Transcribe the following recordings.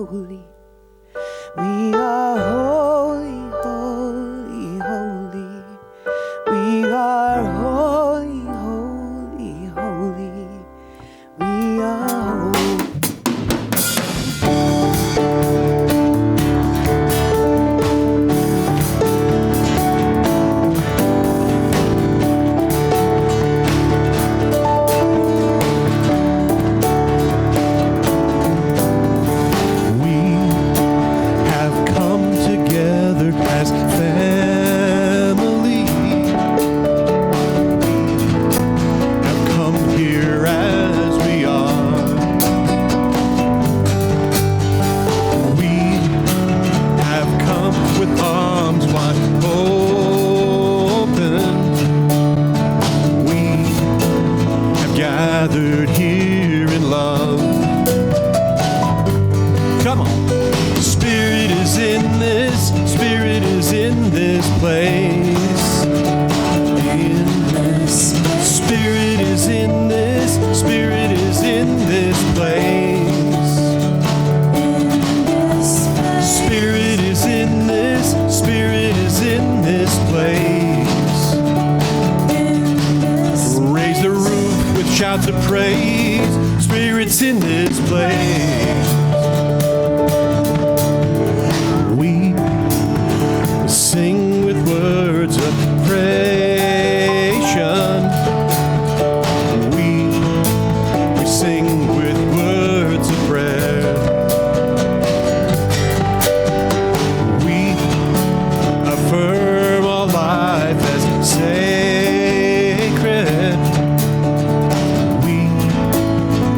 holy. We are holy, holy, holy. We are holy, holy, holy. We are holy. As family, have come here as we are. We have come with arms wide open. We have gathered here in love. Come on. Spirit is in this. Spirit is in this place. In this place. Spirit is in this. Spirit is in this place. In this place. Spirit is in this. Spirit is in this place. In this place. Raise the roof with shouts of praise. Spirit's in this place. Sing with words of creation. We sing with words of prayer. We affirm our life as sacred. We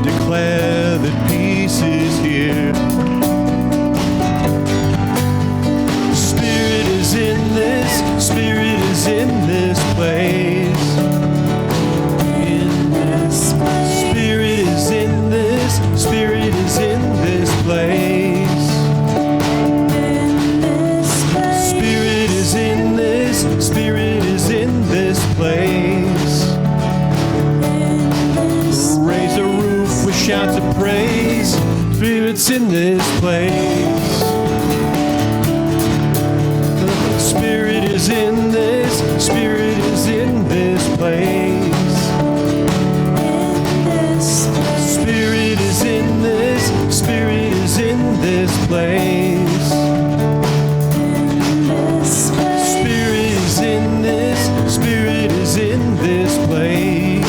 declare that peace is here. Spirit is in this place. In this place. Spirit is in this. Spirit is in this place. In this place. Spirit is in this. Spirit is in this place. In this. Raise the roof with shouts of praise. Spirit's in this place. Spirit is in this. Spirit is in this place. In this place. Spirit is in this. Spirit is in this place. In this place. Spirit is in this. Spirit is in this place.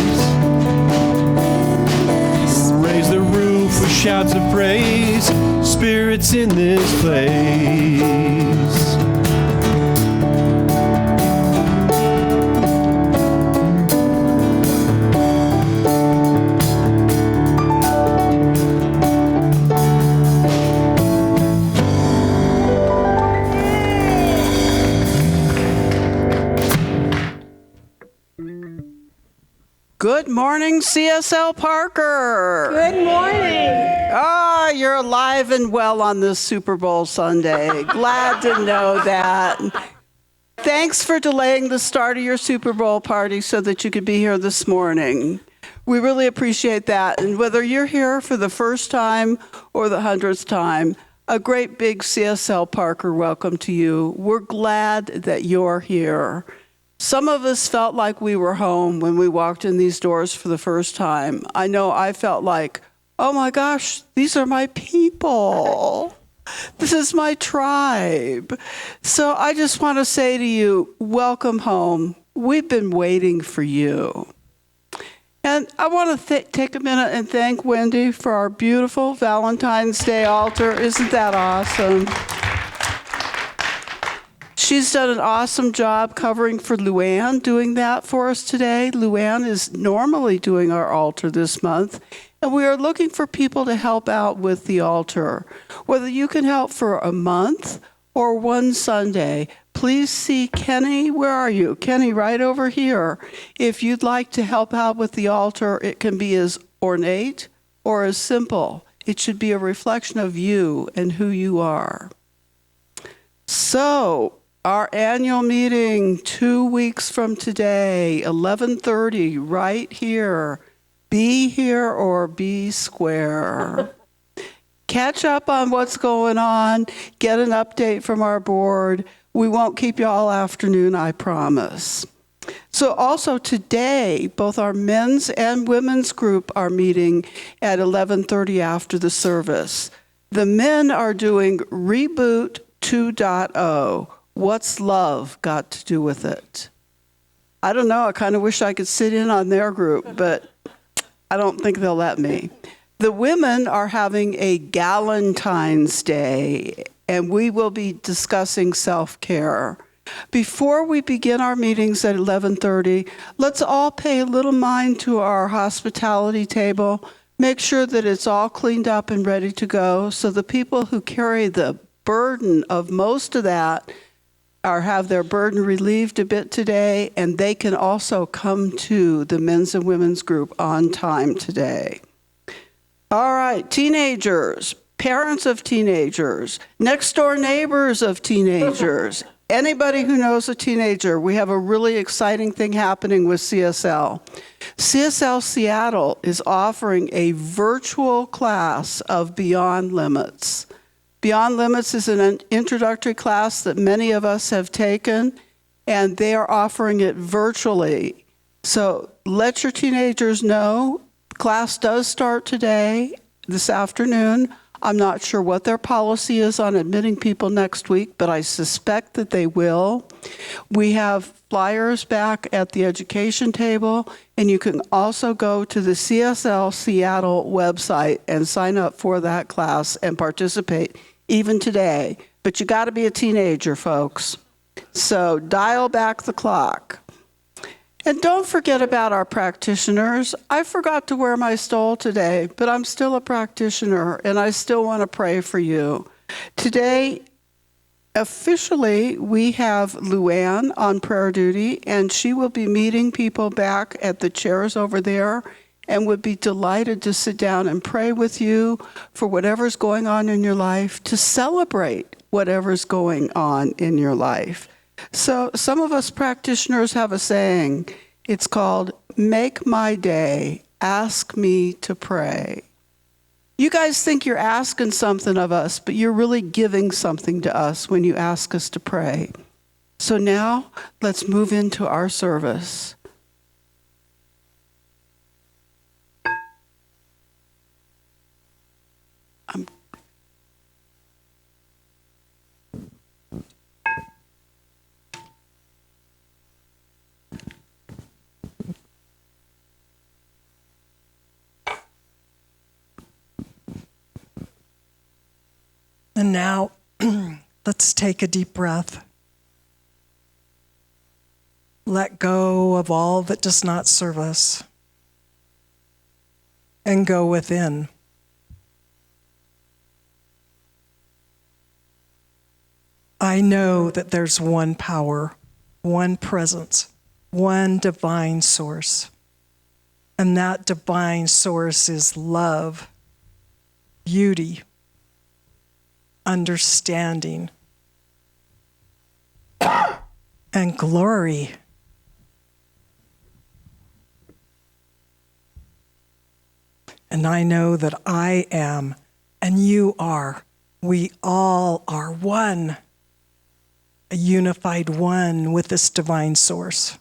Raise the roof with shouts of praise. Spirit's in this place. Good morning, CSL Parker. Good morning. You're alive and well on this Super Bowl Sunday. Glad to know that. Thanks for delaying the start of your Super Bowl party so that you could be here this morning. We really appreciate that. And whether you're here for the first time or the 100th time, a great big CSL Parker welcome to you. We're glad that you're here. Some of us felt like we were home when we walked in these doors for the first time. I know I felt like, oh my gosh, these are my people. This is my tribe. So I just want to say to you, welcome home. We've been waiting for you. And I want to take a minute and thank Wendy for our beautiful Valentine's Day altar. Isn't that awesome? She's done an awesome job covering for Luann, doing that for us today. Luann is normally doing our altar this month, and we are looking for people to help out with the altar. Whether you can help for a month or one Sunday, please see Kenny. Where are you? Kenny, right over here. If you'd like to help out with the altar, it can be as ornate or as simple. It should be a reflection of you and who you are. So, our annual meeting 2 weeks from today, 11:30, right here. Be here or be square. catch up on what's going on, get an update from our board. We won't keep you all afternoon, I promise. So also today, both our men's and women's group are meeting at 11:30 after the service. The men are doing Reboot 2.0. What's love got to do with it? I don't know. I kind of wish I could sit in on their group, but I don't think they'll let me. The women are having a Galentine's Day, and we will be discussing self-care. Before we begin our meetings at 11:30, let's all pay a little mind to our hospitality table. Make sure that it's all cleaned up and ready to go, so the people who carry the burden of most of that have their burden relieved a bit today, and they can also come to the men's and women's group on time today. All right, teenagers, parents of teenagers, next door neighbors of teenagers, anybody who knows a teenager, we have a really exciting thing happening with CSL. CSL Seattle is offering a virtual class of Beyond Limits. Beyond Limits is an introductory class that many of us have taken, and they are offering it virtually. So let your teenagers know. Class does start today, this afternoon. I'm not sure what their policy is on admitting people next week, but I suspect that they will. We have flyers back at the education table, and you can also go to the CSL Seattle website and sign up for that class and participate even today. But you got to be a teenager, folks. So dial back the clock. And don't forget about our practitioners. I forgot to wear my stole today, but I'm still a practitioner, and I still want to pray for you. Today, officially, we have Luann on prayer duty, and she will be meeting people back at the chairs over there and would be delighted to sit down and pray with you for whatever's going on in your life, to celebrate whatever's going on in your life. So some of us practitioners have a saying. It's called, "Make my day, ask me to pray." You guys think you're asking something of us, but you're really giving something to us when you ask us to pray. So now let's move into our service. And now, let's take a deep breath. Let go of all that does not serve us and go within. I know that there's one power, one presence, one divine source. And that divine source is love, beauty, understanding, and glory. And I know that I am, and you are. We all are one, a unified one with this divine source.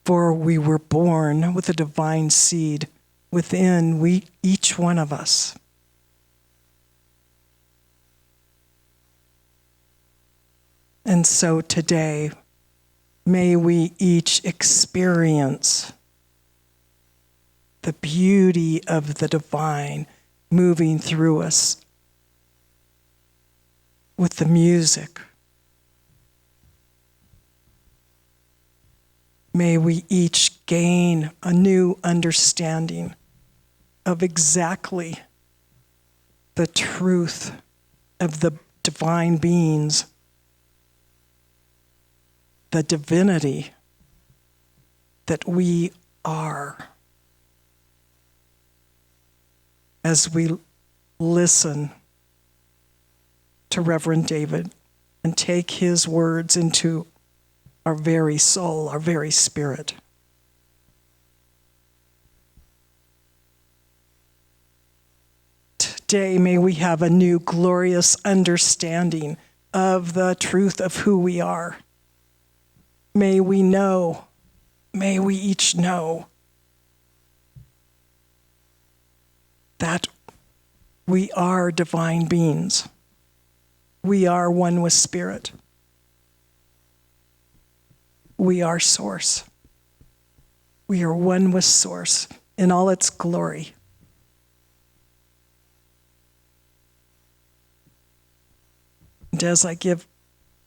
For we were born with a divine seed within each one of us. And so today, may we each experience the beauty of the divine moving through us with the music. May we each gain a new understanding of exactly the truth of the divine beings, the divinity that we are. As we listen to Reverend David and take his words into our very soul, our very spirit. day, may we have a new glorious understanding of the truth of who we are. May we each know that we are divine beings. We are one with Spirit. We are Source. We are one with Source in all its glory. And as I give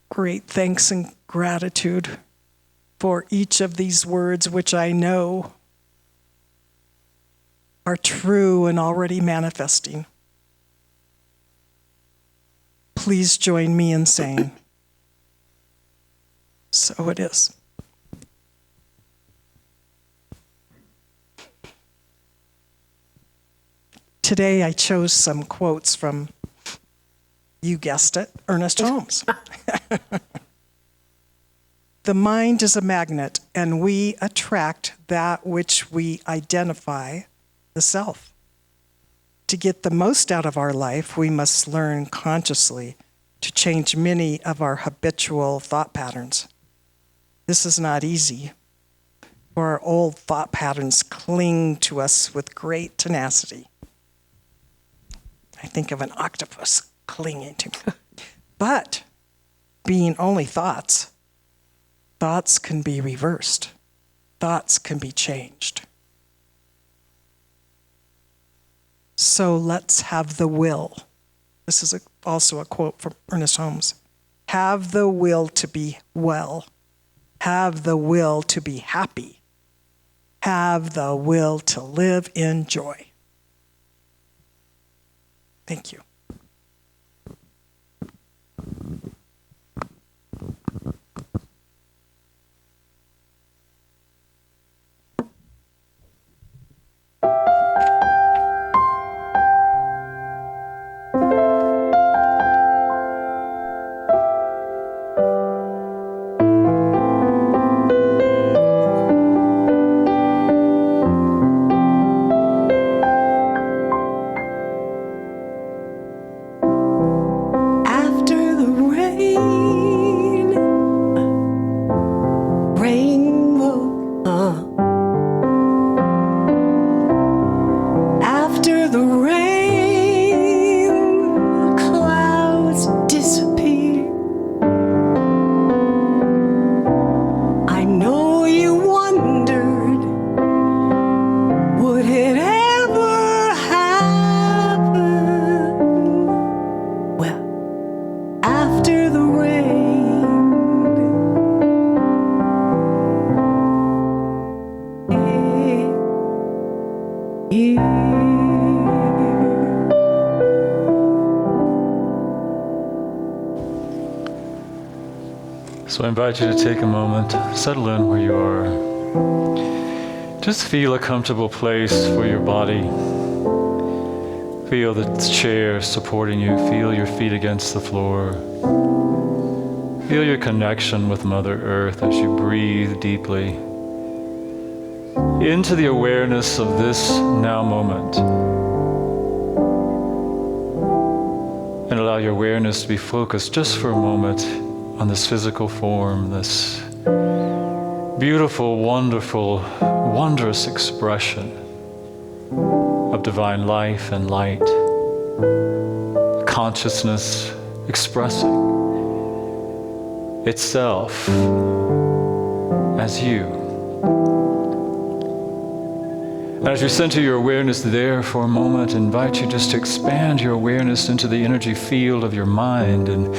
great thanks and gratitude for each of these words, which I know are true and already manifesting, please join me in saying, so it is. Today I chose some quotes from, you guessed it, Ernest Holmes. The mind is a magnet, and we attract that which we identify, the self. To get the most out of our life, we must learn consciously to change many of our habitual thought patterns. This is not easy, for our old thought patterns cling to us with great tenacity. I think of an octopus clinging to me. But being only thoughts, thoughts can be reversed. Thoughts can be changed. So let's have the will. This is also a quote from Ernest Holmes. Have the will to be well. Have the will to be happy. Have the will to live in joy. Thank you. So I invite you to take a moment, settle in where you are. Just feel a comfortable place for your body. Feel the chair supporting you. Feel your feet against the floor. Feel your connection with Mother Earth as you breathe deeply into the awareness of this now moment. And allow your awareness to be focused just for a moment on this physical form, this beautiful, wonderful, wondrous expression of divine life and light, consciousness expressing itself as you. And as you center your awareness there for a moment, I invite you just to expand your awareness into the energy field of your mind and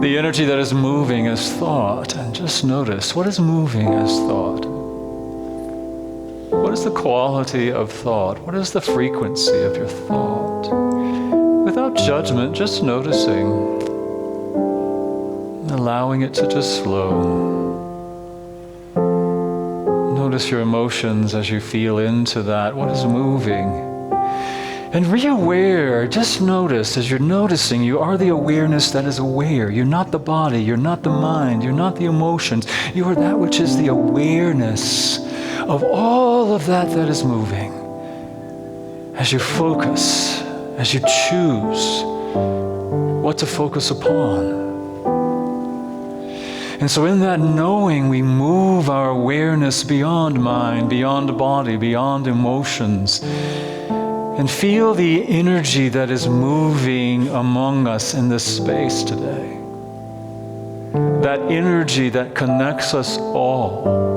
the energy that is moving as thought. And just notice, what is moving as thought? What is the quality of thought? What is the frequency of your thought? Without judgment, just noticing, allowing it to just flow. Notice your emotions as you feel into that. What is moving? And re-aware, just notice, as you're noticing, you are the awareness that is aware. You're not the body, you're not the mind, you're not the emotions. You are that which is the awareness of all of that that is moving. As you focus as you choose what to focus upon. And so in that knowing, we move our awareness beyond mind, beyond body, beyond emotions, and feel the energy that is moving among us in this space today. That energy that connects us all.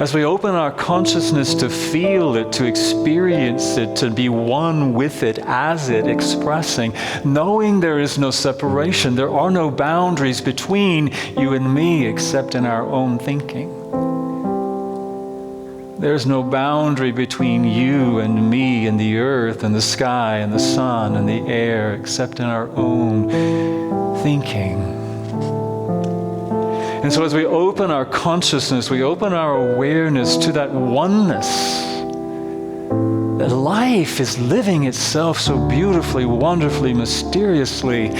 As we open our consciousness to feel it, to experience it, to be one with it, as it, expressing, knowing there is no separation, there are no boundaries between you and me except in our own thinking. There's no boundary between you and me and the earth and the sky and the sun and the air except in our own thinking. And so as we open our consciousness, we open our awareness to that oneness, that life is living itself so beautifully, wonderfully, mysteriously,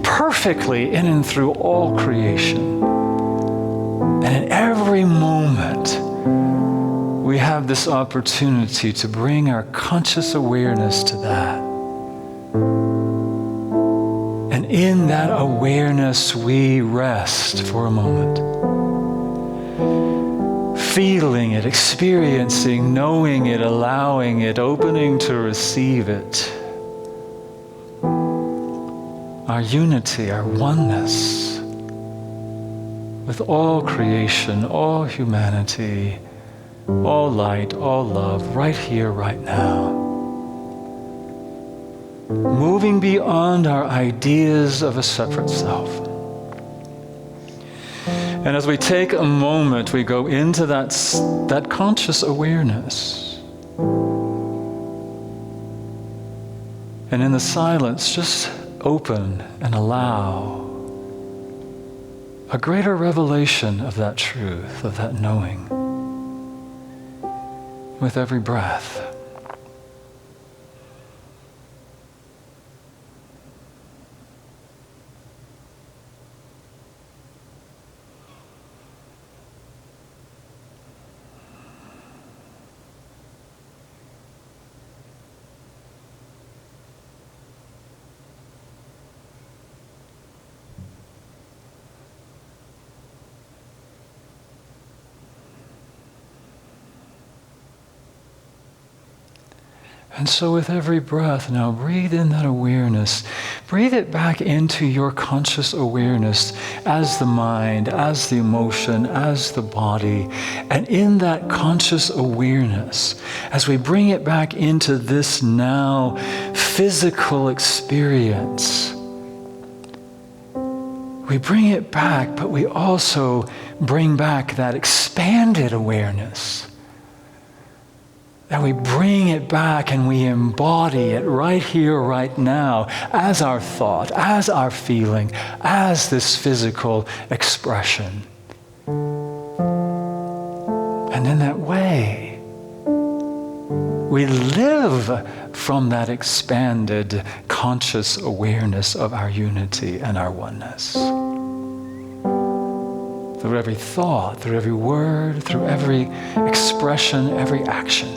perfectly in and through all creation. And in every moment, we have this opportunity to bring our conscious awareness to that. And in that awareness, we rest for a moment. Feeling it, experiencing, knowing it, allowing it, opening to receive it. Our unity, our oneness with all creation, all humanity, all light, all love, right here, right now. Moving beyond our ideas of a separate self. And as we take a moment, we go into that conscious awareness. And in the silence, just open and allow a greater revelation of that truth, of that knowing, with every breath. And so with every breath now, breathe in that awareness. Breathe it back into your conscious awareness as the mind, as the emotion, as the body. And in that conscious awareness, as we bring it back into this now physical experience, we bring it back, but we also bring back that expanded awareness. That we bring it back and we embody it right here, right now, as our thought, as our feeling, as this physical expression. And in that way, we live from that expanded conscious awareness of our unity and our oneness. Through every thought, through every word, through every expression, every action.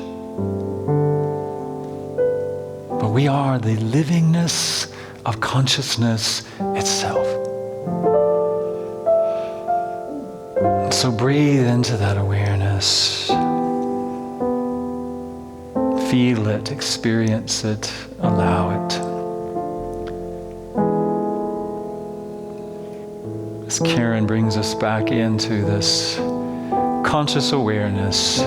But we are the livingness of consciousness itself. So breathe into that awareness. Feel it, experience it, allow it. As Karen brings us back into this conscious awareness,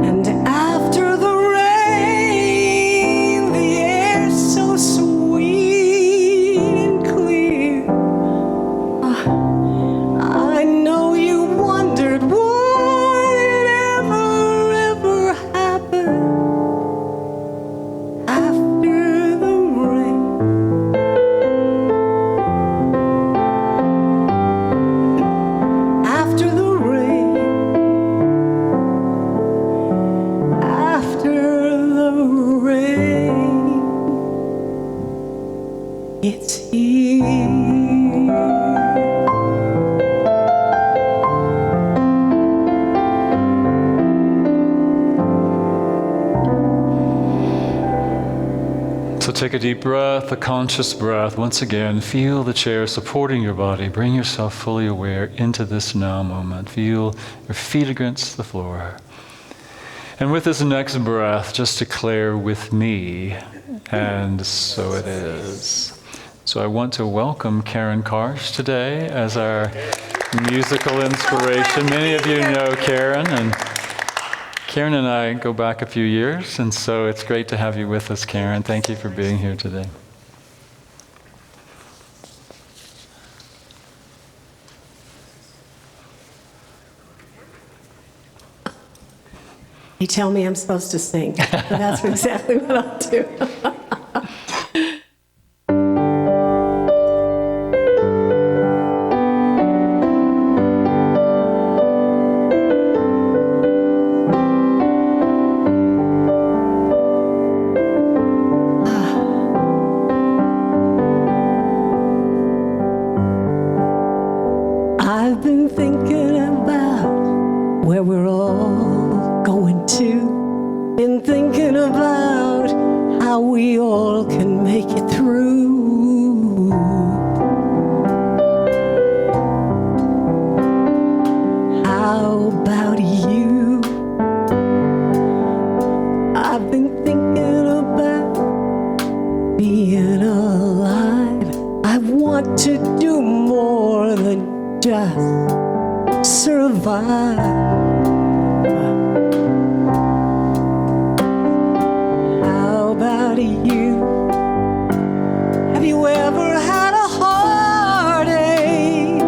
And So take a deep breath, a conscious breath. Once again, feel the chair supporting your body. Bring yourself fully aware into this now moment. Feel your feet against the floor. And with this next breath, just declare with me, and so it is. So I want to welcome Karen Karsh today as our musical inspiration. Many of you know Karen, and Karen and I go back a few years, and so it's great to have you with us, Karen. Thank you for being here today. They tell me I'm supposed to sing, so that's exactly what I'll do. I've been thinking about where we're all going to. Been thinking about how we all can make it through. How about you? I've been thinking about being alive. I want to do more than just survive. How about you? Have you ever had a heartache?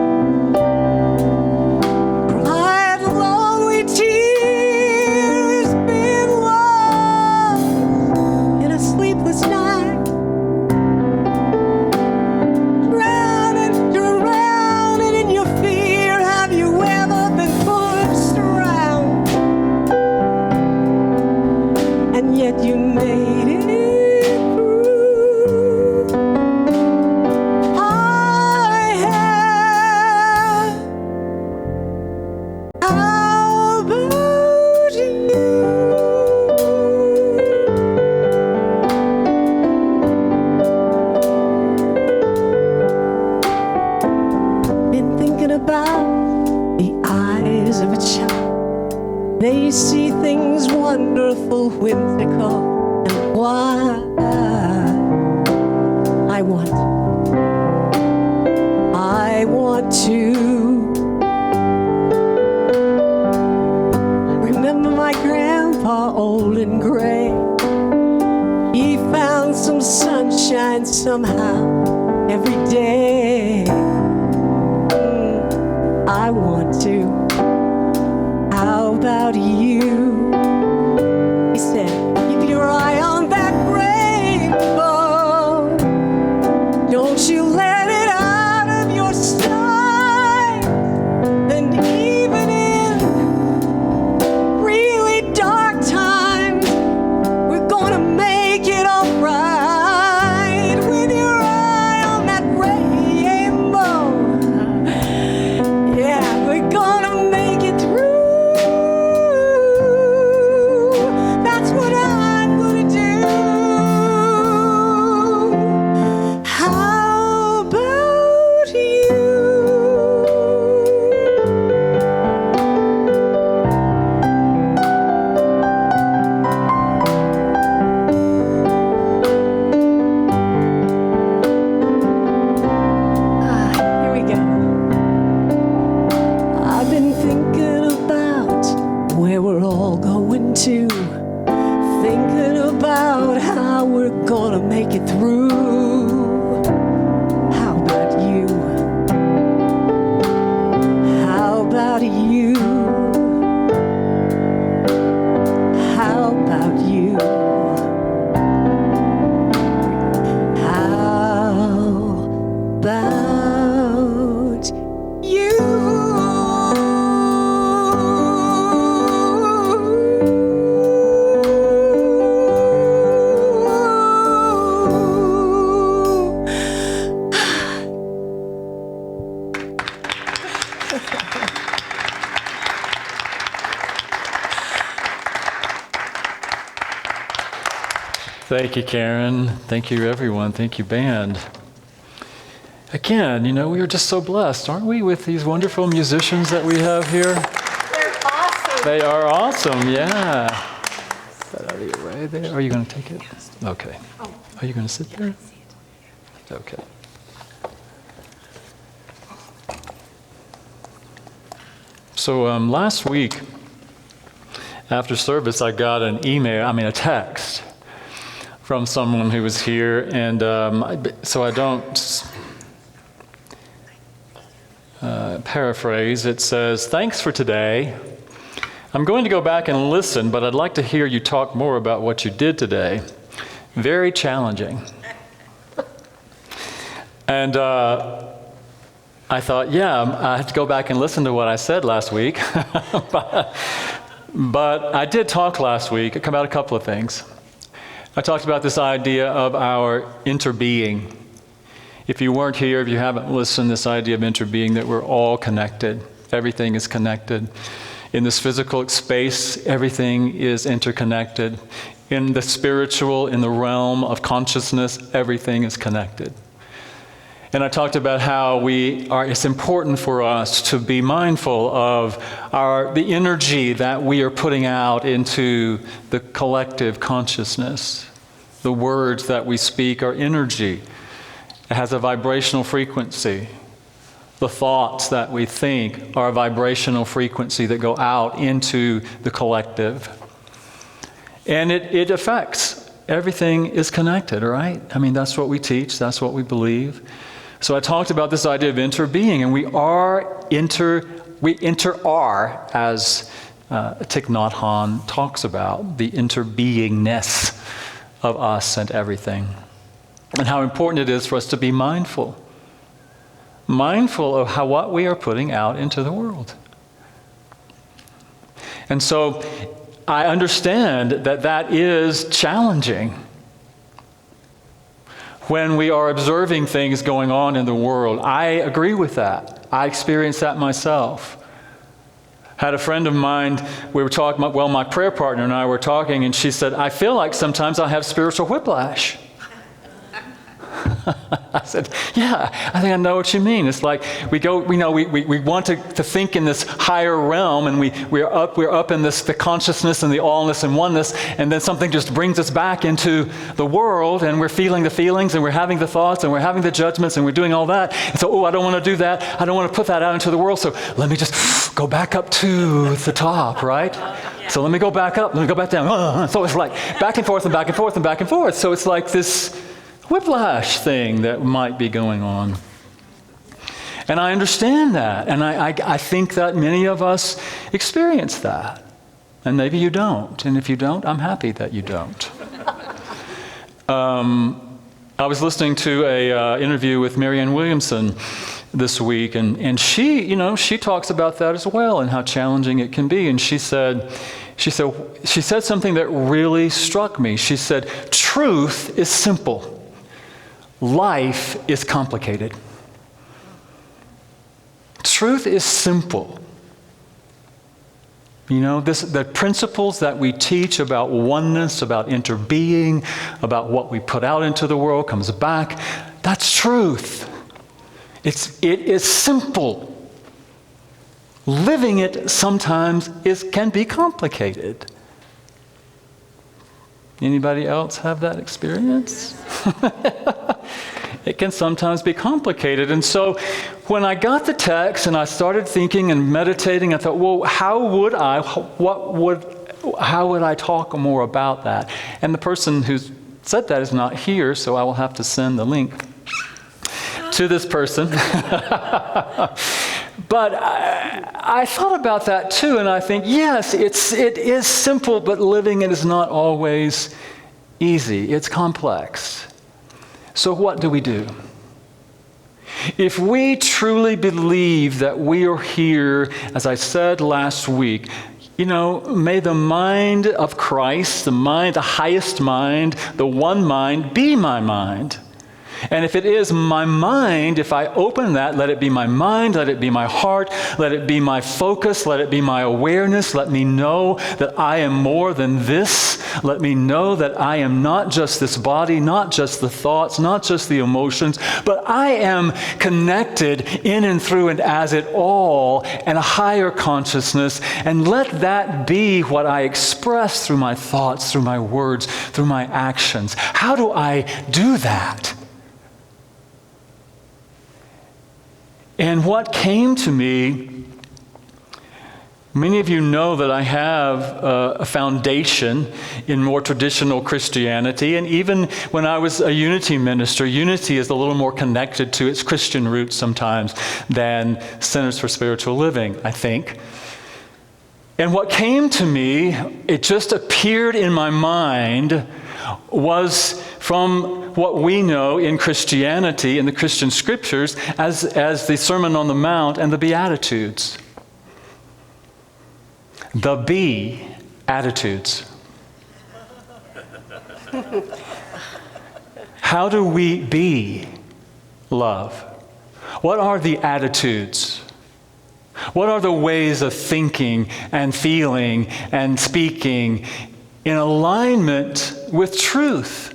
Cried lonely tears, been lost in a sleepless night. Drowning in your fear. Have you ever been pushed around? And yet you made it through. I have. How about you? Been thinking about the eyes of a child. They see things wonderful, whimsical, and wild. I want to remember my grandpa, old and gray. He found some sunshine somehow every day. I want to. How about you? He said, keep your eye on that rainbow. Don't you let it out of your sight. And even in really dark times, we're gonna make it all right. With your eye on that rainbow. Yeah, we're gonna make it through. That's what I'm gonna do. How about you? Here we go. I've been thinking about where we're all going to. Thinking about how we're gonna make it through. How about you? How about you? How about you? How about you? Thank you, Karen. Thank you, everyone. Thank you, band. Again, we are just so blessed, aren't we, with these wonderful musicians that we have here? They're awesome. They are awesome, yeah. Get that out of your way there. Are you going to take it? Okay. Are you going to sit there? Okay. So last week, after service, I got a text from someone who was here, and so I don't paraphrase. It says, "Thanks for today. I'm going to go back and listen, but I'd like to hear you talk more about what you did today. Very challenging." And I thought, I have to go back and listen to what I said last week. But I did talk last week about a couple of things. I talked about this idea of our interbeing. If you weren't here, if you haven't listened, this idea of interbeing, that we're all connected. Everything is connected. In this physical space, everything is interconnected. In the spiritual, in the realm of consciousness, everything is connected. And I talked about how it's important for us to be mindful of the energy that we are putting out into the collective consciousness. The words that we speak are energy. It has a vibrational frequency. The thoughts that we think are a vibrational frequency that go out into the collective. And it affects. Everything is connected, right? That's what we teach. That's what we believe. So I talked about this idea of interbeing, and we inter-are, as Thich Nhat Hanh talks about, the interbeingness of us and everything. And how important it is for us to be mindful of what we are putting out into the world. And so I understand that is challenging when we are observing things going on in the world. I agree with that. I experienced that myself. Had a friend of mine, we were talking, my prayer partner and I were talking, and she said, "I feel like sometimes I have spiritual whiplash." I said, "Yeah, I think I know what you mean." It's like we want to think in this higher realm, and we're up in the consciousness and the allness and oneness, and then something just brings us back into the world, and we're feeling the feelings, and we're having the thoughts, and we're having the judgments, and we're doing all that. And so, I don't want to do that. I don't want to put that out into the world. So let me just go back up to the top, right? So let me go back up. Let me go back down. So it's like back and forth and back and forth and back and forth. So it's like this whiplash thing that might be going on. And I understand that. And I think that many of us experience that. And maybe you don't. And if you don't, I'm happy that you don't. I was listening to an interview with Marianne Williamson this week, and she talks about that as well and how challenging it can be. And she said something that really struck me. She said, "Truth is simple. Life is complicated." Truth is simple. The principles that we teach about oneness, about interbeing, about what we put out into the world comes back. That's truth. It is simple. Living it sometimes can be complicated. Anybody else have that experience? It can sometimes be complicated. And so when I got the text and I started thinking and meditating, I thought, well, how would I talk more about that? And the person who said that is not here, so I will have to send the link to this person. But I thought about that too, and I think, yes, it is simple, but living it is not always easy. It's complex. So what do we do? If we truly believe that we are here, as I said last week, may the mind of Christ, the highest mind, the one mind, be my mind. And if it is my mind, if I open that, let it be my mind, let it be my heart, let it be my focus, let it be my awareness. Let me know that I am more than this. Let me know that I am not just this body, not just the thoughts, not just the emotions, but I am connected in and through and as it all, and a higher consciousness. And let that be what I express through my thoughts, through my words, through my actions. How do I do that? And what came to me, many of you know that I have a foundation in more traditional Christianity, and even when I was a unity minister, unity is a little more connected to its Christian roots sometimes than Centers for Spiritual Living, I think. And what came to me, it just appeared in my mind, was from what we know in Christianity, in the Christian scriptures, as the Sermon on the Mount and the Beatitudes. The Beatitudes. How do we be love? What are the attitudes? What are the ways of thinking and feeling and speaking in alignment with truth?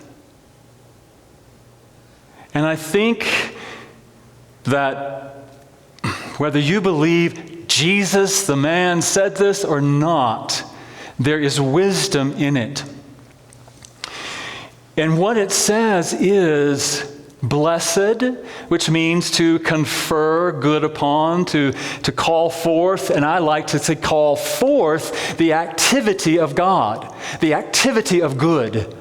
And I think that whether you believe Jesus, the man, said this or not, there is wisdom in it. And what it says is blessed, which means to confer good upon, to call forth, and I like to say call forth the activity of God, the activity of good.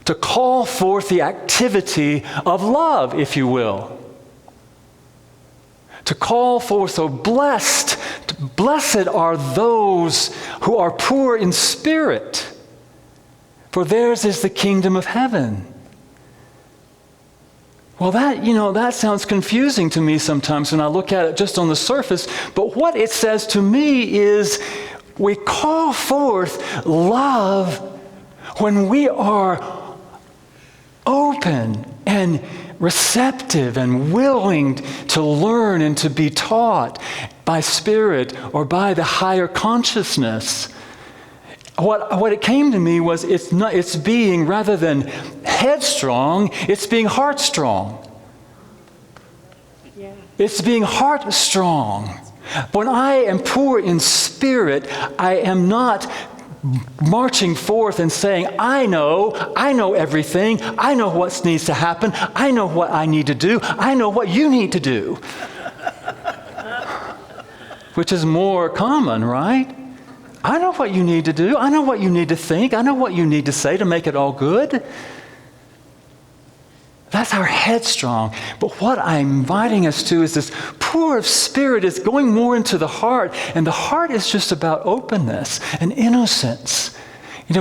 To call forth the activity of love, if you will. To call forth, so blessed are those who are poor in spirit, for theirs is the kingdom of heaven. Well, that sounds confusing to me sometimes when I look at it just on the surface, but what it says to me is we call forth love when we are open and receptive and willing to learn and to be taught by spirit or by the higher consciousness. What it came to me was it's being, rather than headstrong, it's being heart strong. Yeah. It's being heart strong. When I am poor in spirit, I am not marching forth and saying, I know everything, I know what needs to happen, I know what I need to do, I know what you need to do. Which is more common, right? I know what you need to do, I know what you need to think, I know what you need to say to make it all good. That's our headstrong. But what I'm inviting us to is this poor of spirit is going more into the heart. And the heart is just about openness and innocence.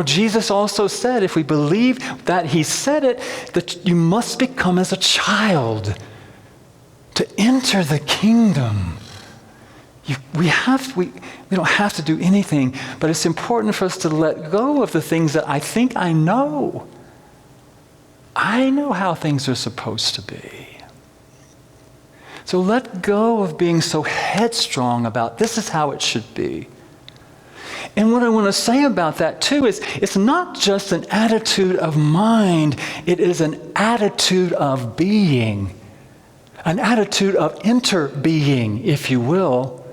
Jesus also said, if we believe that he said it, that you must become as a child to enter the kingdom. We don't have to do anything, but it's important for us to let go of the things that I think I know. I know how things are supposed to be. So let go of being so headstrong about this is how it should be. And what I want to say about that too is it's not just an attitude of mind, it is an attitude of being, an attitude of interbeing, if you will.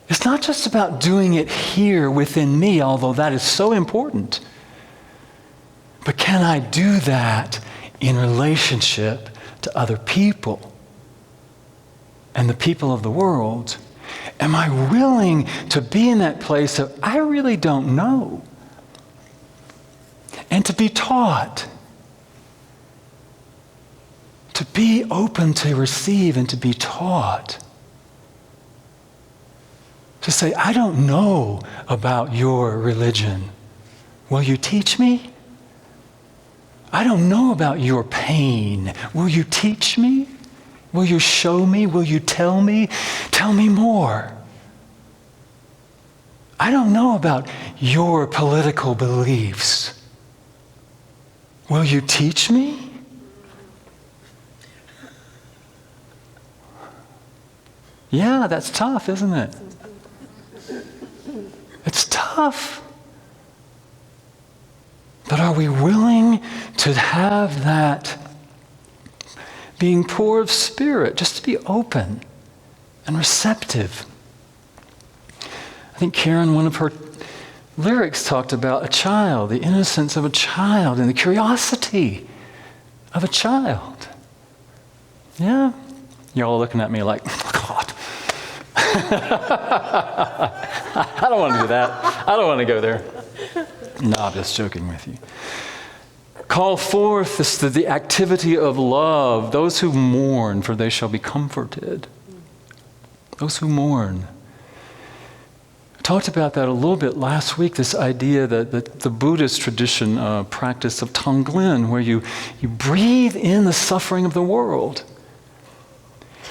It's not just about doing it here within me, although that is so important. But can I do that in relationship to other people and the people of the world? Am I willing to be in that place of, I really don't know, and to be taught, to be open to receive and to be taught? To say, I don't know about your religion. Will you teach me? I don't know about your pain. Will you teach me? Will you show me? Will you tell me? Tell me more. I don't know about your political beliefs. Will you teach me? Yeah, that's tough, isn't it? It's tough. But are we willing to have that being poor of spirit, just to be open and receptive? I think Karen, one of her lyrics talked about a child, the innocence of a child and the curiosity of a child. Yeah? You're all looking at me like, God. I don't want to do that. I don't want to go there. No, I'm just joking with you. Call forth the activity of love. Those who mourn, for they shall be comforted. Those who mourn. I talked about that a little bit last week, this idea that the Buddhist tradition practice of Tonglen, where you breathe in the suffering of the world.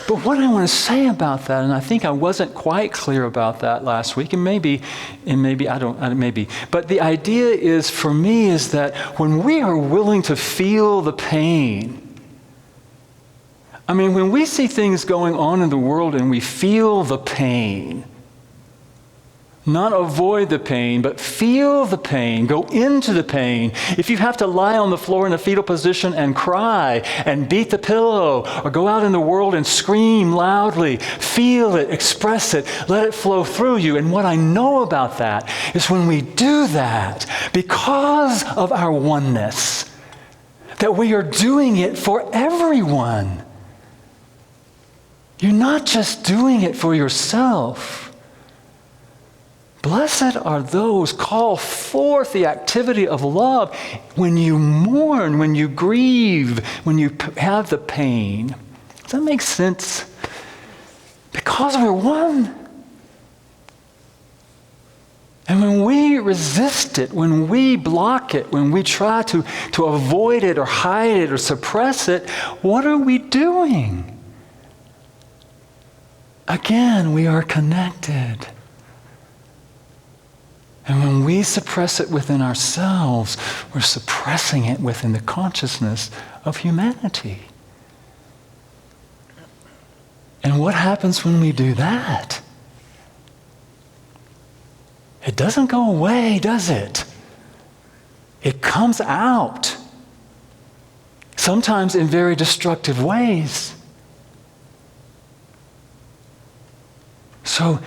But what I want to say about that, and I think I wasn't quite clear about that last week, and maybe, but the idea is, for me, is that when we are willing to feel the pain, I mean, when we see things going on in the world and we feel the pain, not avoid the pain, but feel the pain, go into the pain. If you have to lie on the floor in a fetal position and cry and beat the pillow, or go out in the world and scream loudly, feel it, express it, let it flow through you. And what I know about that is when we do that, because of our oneness, that we are doing it for everyone. You're not just doing it for yourself. Blessed are those, call forth the activity of love when you mourn, when you grieve, when you have the pain. Does that make sense? Because we're one. And when we resist it, when we block it, when we try to avoid it or hide it or suppress it, what are we doing? Again, we are connected. And when we suppress it within ourselves, we're suppressing it within the consciousness of humanity. And what happens when we do that? It doesn't go away, does it? It comes out. Sometimes in very destructive ways. So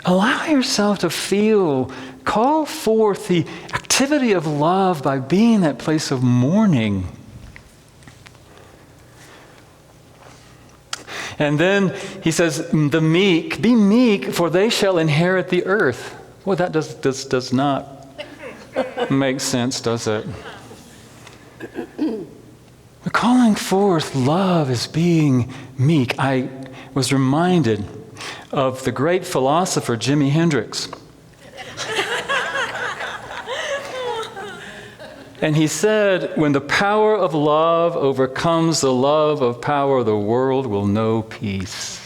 allow yourself to feel, call forth the activity of love by being that place of mourning. And then he says, the meek, be meek, for they shall inherit the earth. Well, that does not make sense, does it? Calling forth love is being meek. I was reminded of the great philosopher Jimi Hendrix. And he said, when the power of love overcomes the love of power, the world will know peace.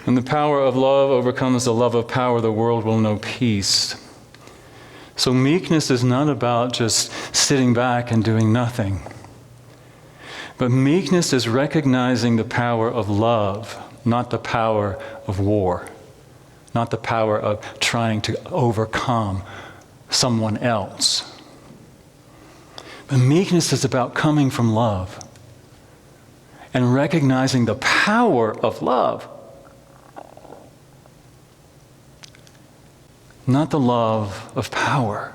When the power of love overcomes the love of power, the world will know peace. So meekness is not about just sitting back and doing nothing. But meekness is recognizing the power of love, not the power of war, not the power of trying to overcome someone else. But meekness is about coming from love and recognizing the power of love, not the love of power.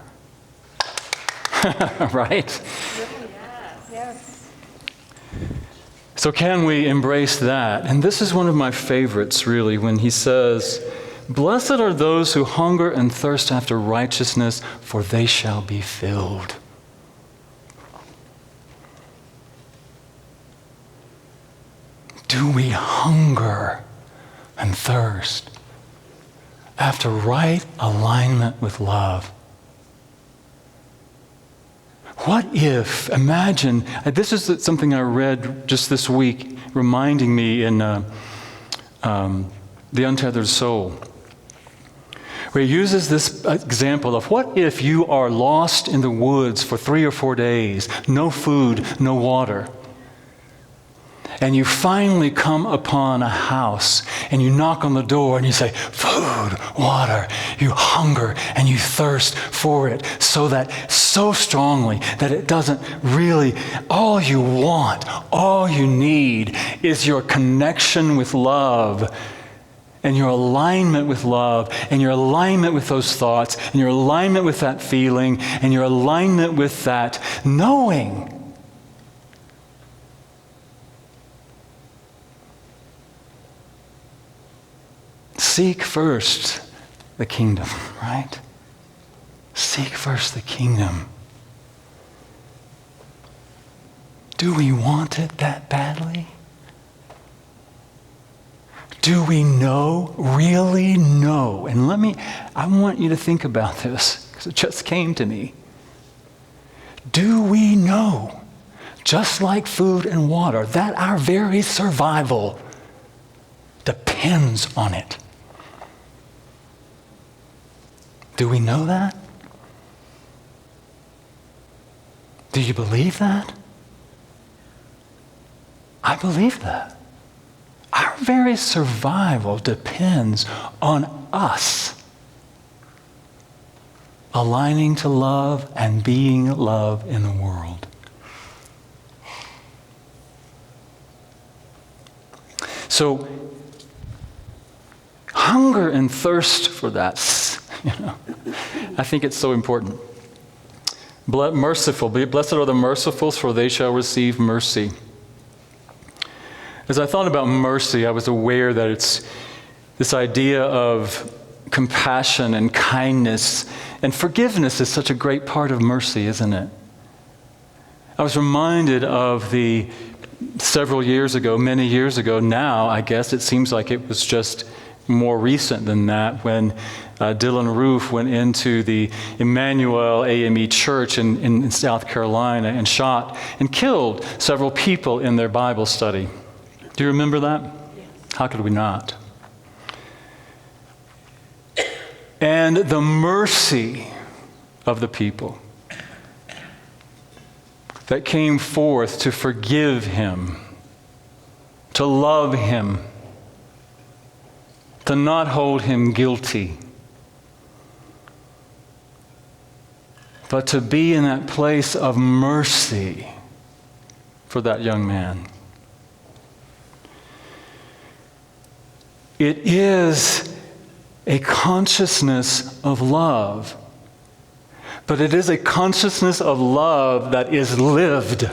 Right? Yes. So can we embrace that? And this is one of my favorites, really, when he says, blessed are those who hunger and thirst after righteousness, for they shall be filled. Do we hunger and thirst after right alignment with love? What if, imagine, this is something I read just this week, reminding me in The Untethered Soul, where he uses this example of what if you are lost in the woods for 3 or 4 days, no food, no water. and you finally come upon a house and you knock on the door and you say, food, water, you hunger and you thirst for it so strongly that it doesn't really, all you want, all you need is your connection with love and your alignment with love and your alignment with those thoughts and your alignment with that feeling and your alignment with that knowing. Seek first the kingdom, right? Seek first the kingdom. Do we want it that badly? Do we know, really know? And I want you to think about this, because it just came to me. Do we know, just like food and water, that our very survival depends on it? Do we know that? Do you believe that? I believe that. Our very survival depends on us aligning to love and being love in the world. So, hunger and thirst for that, I think it's so important. Merciful, blessed are the merciful, for they shall receive mercy. As I thought about mercy, I was aware that it's this idea of compassion and kindness, and forgiveness is such a great part of mercy, isn't it? I was reminded of several years ago, many years ago now, I guess it seems like it was just more recent than that, when Dylan Roof went into the Emmanuel AME Church in South Carolina and shot and killed several people in their Bible study. Do you remember that? Yes. How could we not? And the mercy of the people that came forth to forgive him, to love him, to not hold him guilty, but to be in that place of mercy for that young man. It is a consciousness of love, but it is a consciousness of love that is lived.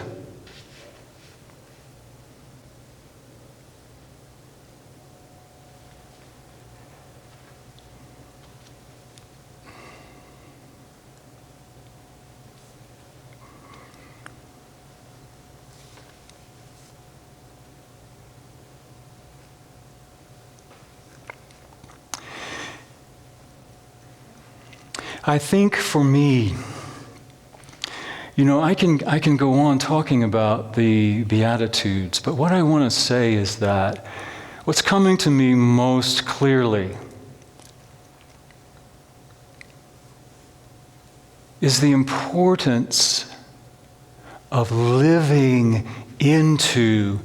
I think for me, I can go on talking about the Beatitudes, but what I want to say is that what's coming to me most clearly is the importance of living into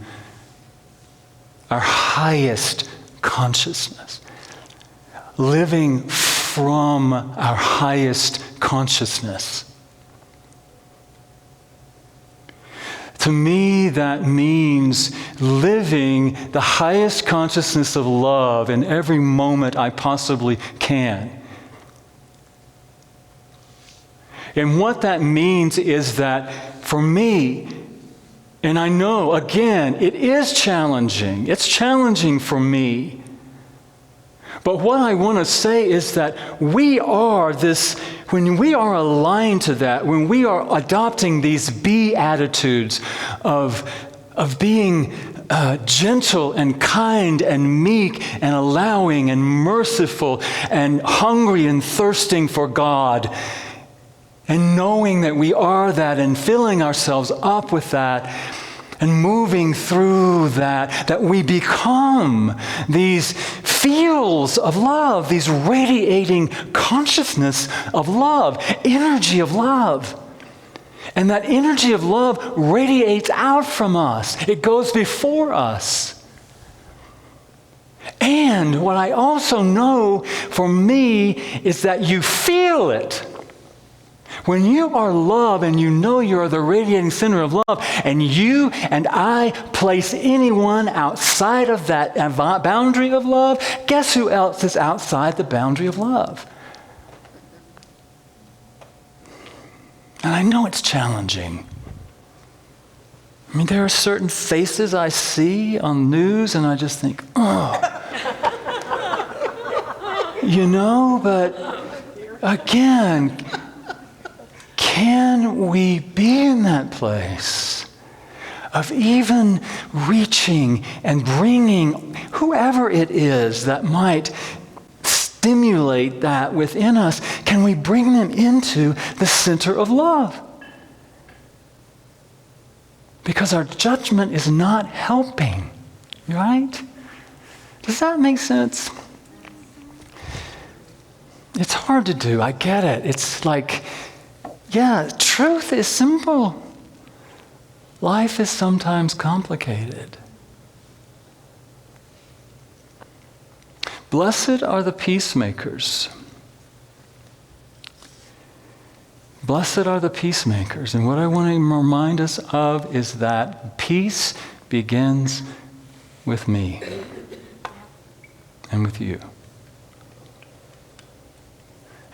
our highest consciousness, living from our highest consciousness. To me, that means living the highest consciousness of love in every moment I possibly can. And what that means is that for me, and I know, again, it is challenging. It's challenging for me. But what I want to say is that when we are aligned to that, when we are adopting these beatitudes of being gentle and kind and meek and allowing and merciful and hungry and thirsting for God, and knowing that we are that and filling ourselves up with that and moving through that we become these fields of love, these radiating consciousness of love, energy of love. And that energy of love radiates out from us. It goes before us. And what I also know for me is that you feel it. When you are love and you know you are the radiating center of love, and you and I place anyone outside of that boundary of love, guess who else is outside the boundary of love? And I know it's challenging. I mean, there are certain faces I see on news and I just think, oh. But again, can we be in that place of even reaching and bringing whoever it is that might stimulate that within us? Can we bring them into the center of love? Because our judgment is not helping, right? Does that make sense? It's hard to do, I get it. It's like, yeah, truth is simple. Life is sometimes complicated. Blessed are the peacemakers. Blessed are the peacemakers. And what I want to remind us of is that peace begins with me and with you.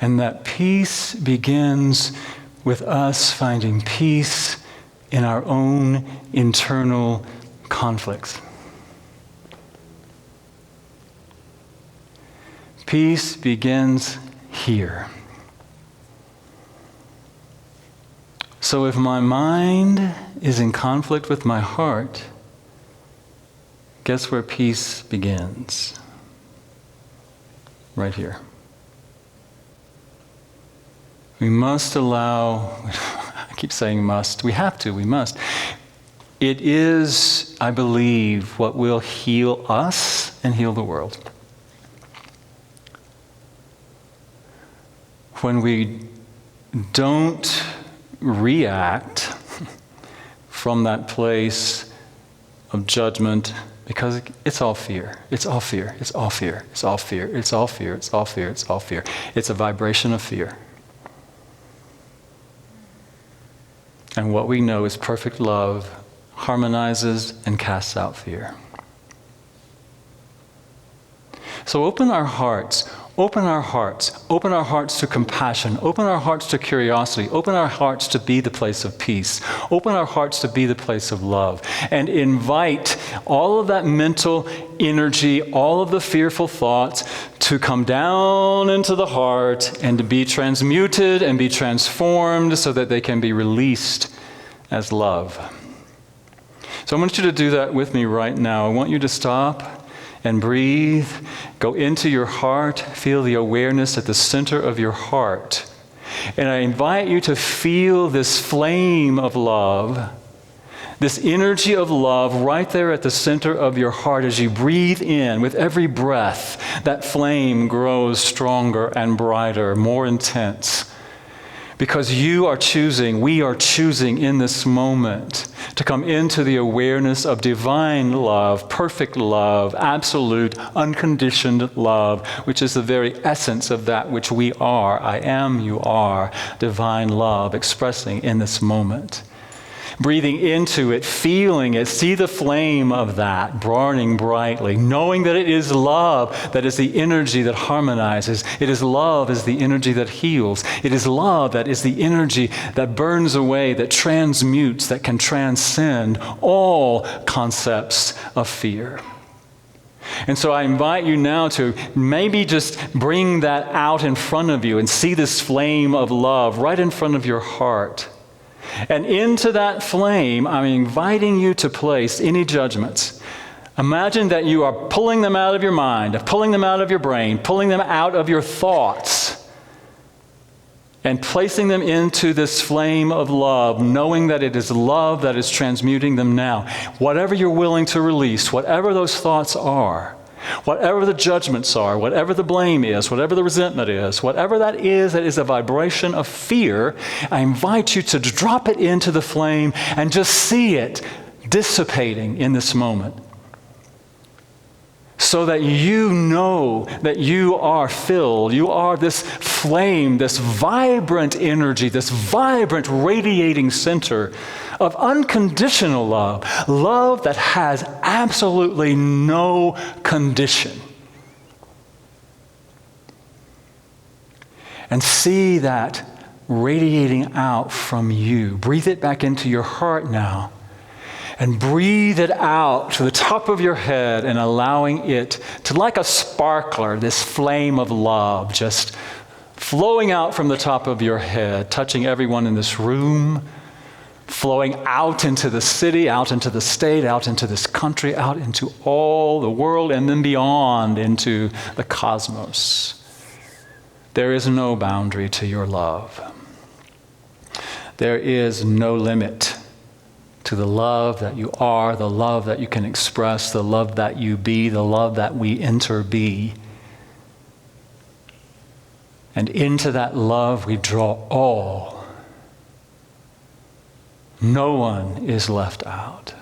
And that peace begins with us finding peace in our own internal conflicts. Peace begins here. So if my mind is in conflict with my heart, guess where peace begins? Right here. We must allow, I keep saying must, we have to, we must. It is, I believe, what will heal us and heal the world. When we don't react from that place of judgment, because it's all fear. It's all fear. It's all fear. It's all fear. It's all fear. It's all fear. It's all fear. It's a vibration of fear. And what we know is perfect love harmonizes and casts out fear. So open our hearts. Open our hearts. Open our hearts to compassion. Open our hearts to curiosity. Open our hearts to be the place of peace. Open our hearts to be the place of love. And invite all of that mental energy, all of the fearful thoughts to come down into the heart and to be transmuted and be transformed so that they can be released as love. So I want you to do that with me right now. I want you to stop and breathe. Go into your heart. Feel the awareness at the center of your heart. And I invite you to feel this flame of love, this energy of love right there at the center of your heart. As you breathe in, with every breath, that flame grows stronger and brighter, more intense. Because we are choosing in this moment to come into the awareness of divine love, perfect love, absolute, unconditioned love, which is the very essence of that which we are. I am, you are, divine love expressing in this moment. Breathing into it, feeling it, see the flame of that burning brightly, knowing that it is love that is the energy that harmonizes. It is love is the energy that heals. It is love that is the energy that burns away, that transmutes, that can transcend all concepts of fear. And so I invite you now to maybe just bring that out in front of you and see this flame of love right in front of your heart. And into that flame, I'm inviting you to place any judgments. Imagine that you are pulling them out of your mind, pulling them out of your brain, pulling them out of your thoughts, and placing them into this flame of love, knowing that it is love that is transmuting them now. Whatever you're willing to release, whatever those thoughts are, Whatever the judgments are, whatever the blame is, whatever the resentment is, whatever that is a vibration of fear, I invite you to drop it into the flame and just see it dissipating in this moment. So that you know that you are filled. You are this flame, this vibrant energy, this vibrant radiating center of unconditional love. Love that has absolutely no condition. And see that radiating out from you. Breathe it back into your heart now. And breathe it out to the top of your head and allowing it to, like a sparkler, this flame of love just flowing out from the top of your head, touching everyone in this room, flowing out into the city, out into the state, out into this country, out into all the world, and then beyond into the cosmos. There is no boundary to your love. There is no limit to the love that you are, the love that you can express, the love that you be, the love that we enter be. And into that love we draw all. No one is left out.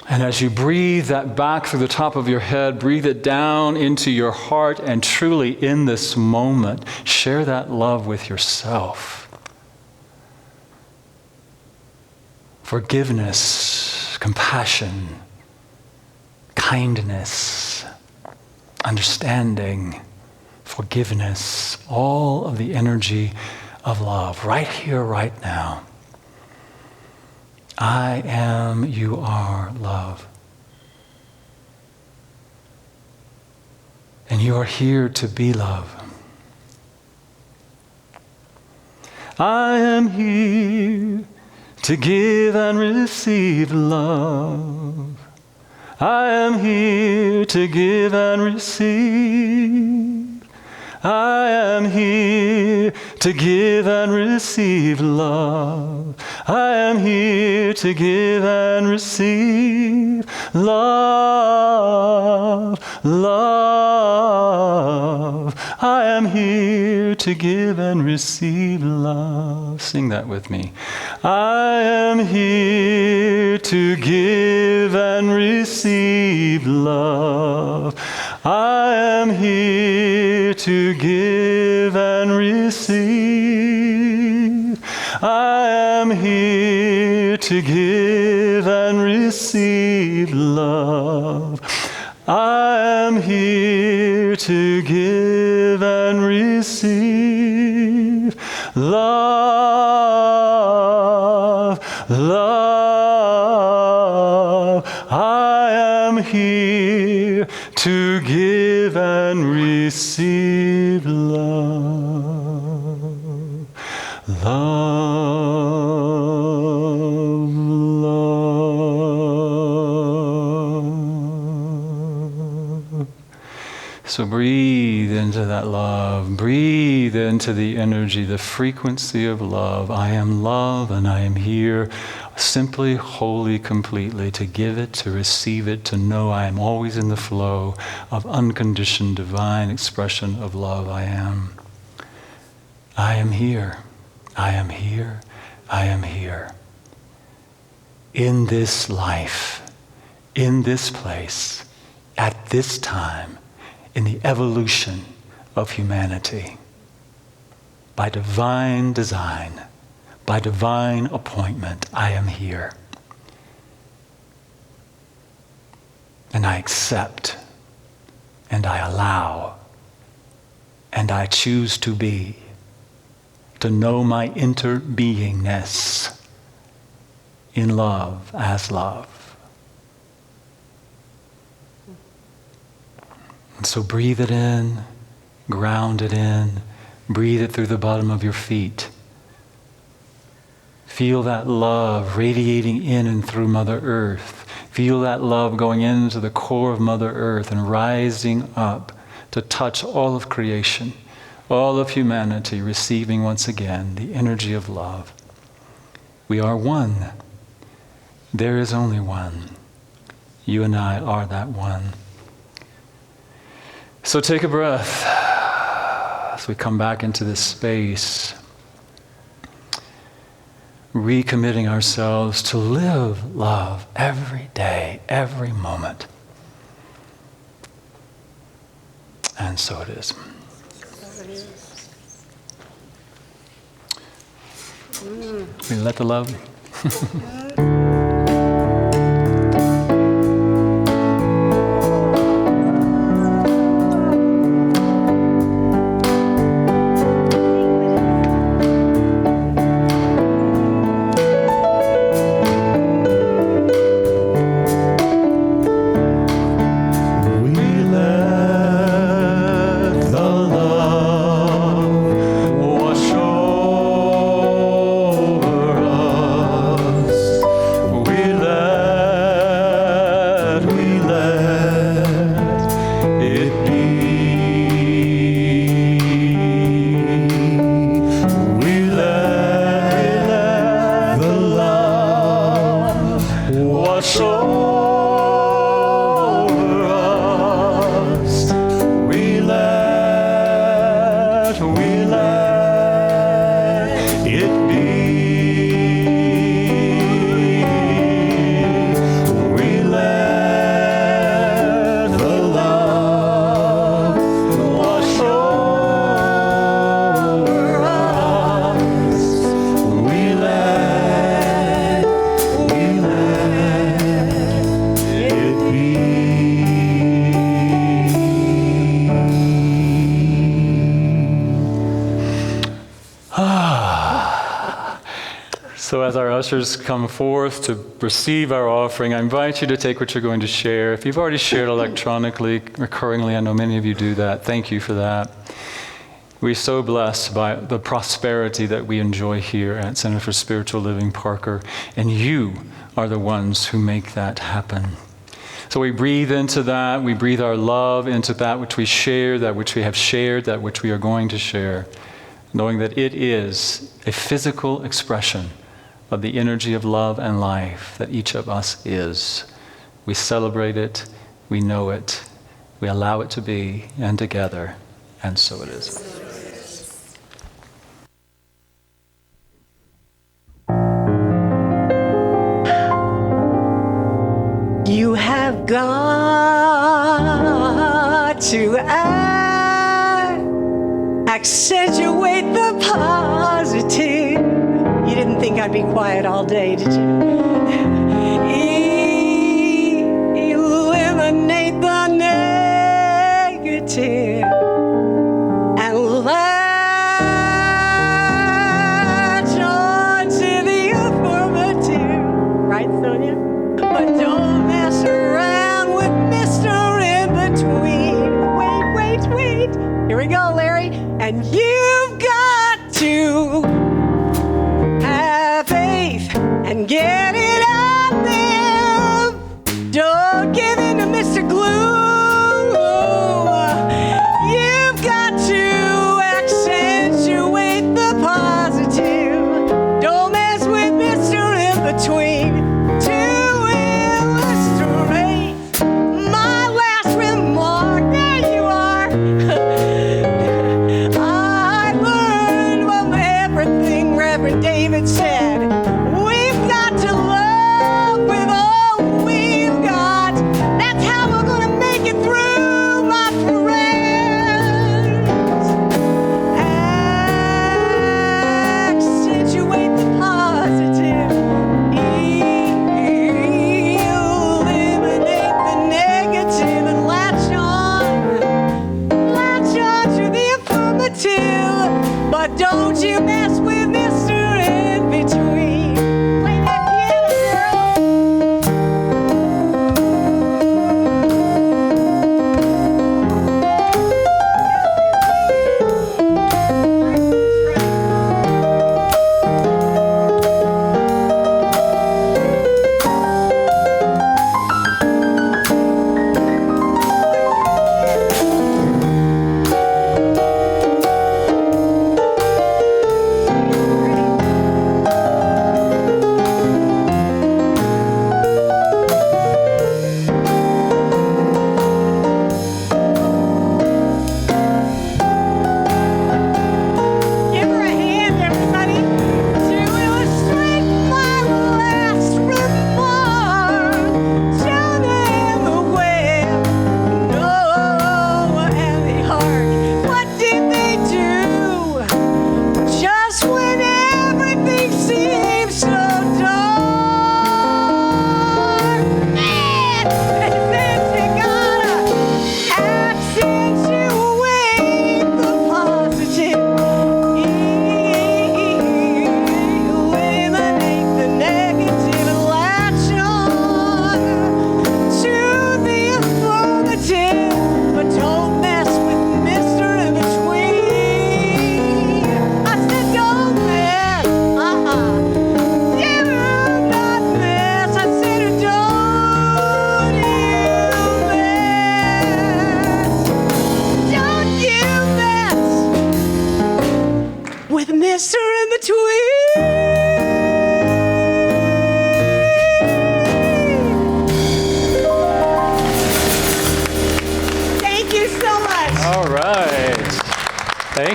And as you breathe that back through the top of your head, breathe it down into your heart, and truly in this moment, share that love with yourself. Forgiveness, compassion, kindness, understanding, forgiveness, all of the energy of love, right here, right now. I am, you are love. And you are here to be love. I am here to give and receive love. I am here to give and receive. I am here to give and receive love. I am here to give and receive love, love. I am here to give and receive love. Sing that with me. I am here to give and receive love. I am here to give and receive. I am here to give and receive love. I am here to give and receive love, love. I am here to give and receive love, love, love. So breathe into that love. Breathe into the energy, the frequency of love. I am love, and I am here simply, wholly, completely to give it, to receive it, to know I am always in the flow of unconditioned divine expression of love. I am. I am here. I am here. I am here. In this life, in this place, at this time, in the evolution of humanity, by divine design, by divine appointment, I am here. And I accept, and I allow, and I choose to be, to know my interbeingness in love as love. And so breathe it in, ground it in, breathe it through the bottom of your feet. Feel that love radiating in and through Mother Earth. Feel that love going into the core of Mother Earth and rising up to touch all of creation, all of humanity, receiving once again the energy of love. We are one. There is only one. You and I are that one. So take a breath as we come back into this space, recommitting ourselves to live love every day, every moment. And so it is. We let the love. So as our ushers come forth to receive our offering, I invite you to take what you're going to share. If you've already shared electronically, recurringly, I know many of you do that. Thank you for that. We're so blessed by the prosperity that we enjoy here at Center for Spiritual Living Parker, and you are the ones who make that happen. So we breathe into that, we breathe our love into that which we share, that which we have shared, that which we are going to share, knowing that it is a physical expression of the energy of love and life that each of us is. We celebrate it, we know it, we allow it to be, and together, and so it is. You have got to accentuate the positive. You didn't think I'd be quiet all day, did you? Eliminate the negative and latch on to the affirmative. Right, Sonia? But don't mess around with Mr. In Between. Wait. Here we go, Larry. And you've got to have faith and get it out there. Don't give in to Mr. Glue. You've got to accentuate the positive. Don't mess with Mr. In Between. To illustrate my last remark, there you are. I learned from everything Reverend David said. We've got to learn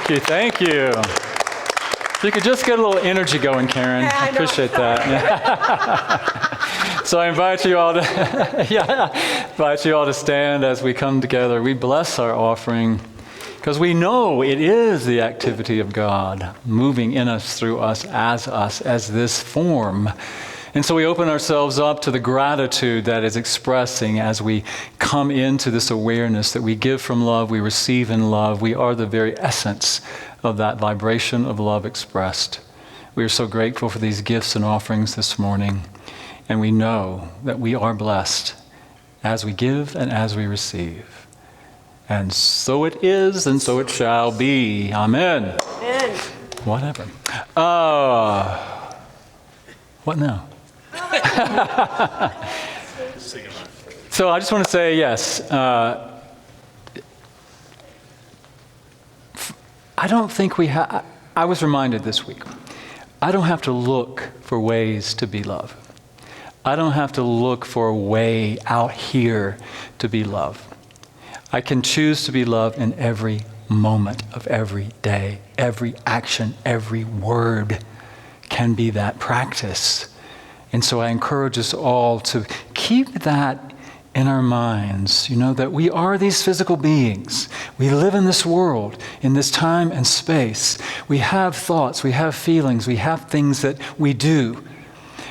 Thank you, thank you. If you could just get a little energy going, Karen. I appreciate that. So I invite you all to, invite you all to stand as we come together. We bless our offering because we know it is the activity of God moving in us, through us, as this form. And so we open ourselves up to the gratitude that is expressing as we come into this awareness that we give from love, we receive in love. We are the very essence of that vibration of love expressed. We are so grateful for these gifts and offerings this morning. And we know that we are blessed as we give and as we receive. And so it is, and so it shall be. Amen. Amen. Whatever. What now? So I just want to say, yes, I don't think we have, I was reminded this week, I don't have to look for ways to be love. I don't have to look for a way out here to be love. I can choose to be loved in every moment of every day. Every action, every word can be that practice. And so I encourage us all to keep that in our minds, that we are these physical beings. We live in this world, in this time and space. We have thoughts, we have feelings, we have things that we do.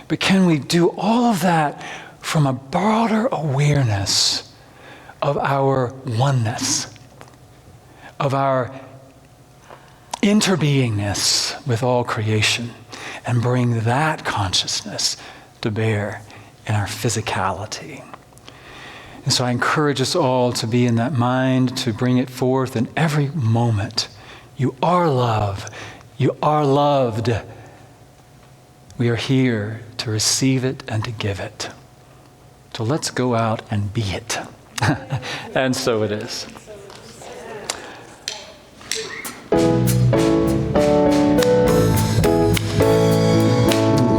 But can we do all of that from a broader awareness of our oneness, of our interbeingness with all creation, and bring that consciousness to bear in our physicality? And so I encourage us all to be in that mind, to bring it forth in every moment. You are love. You are loved. We are here to receive it and to give it. So let's go out and be it. And so it is.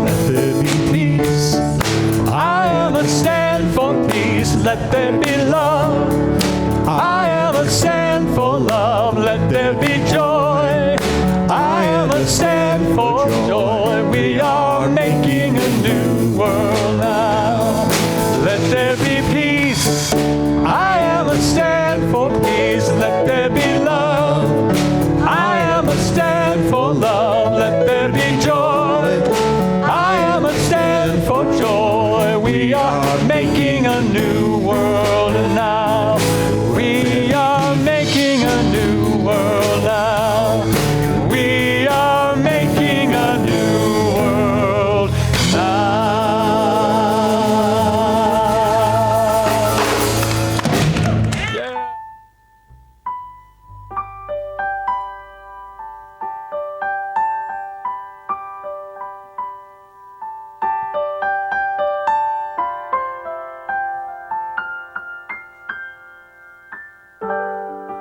Let there be peace. I am a stand for peace. Let there be love. I am a stand for love. Let there be joy. I am a stand for joy. We are making a new world now. Let there be peace. I am a stand for peace. Let there be love. I am a stand for love. Let there be joy. I am a stand for joy. We are making a new world now.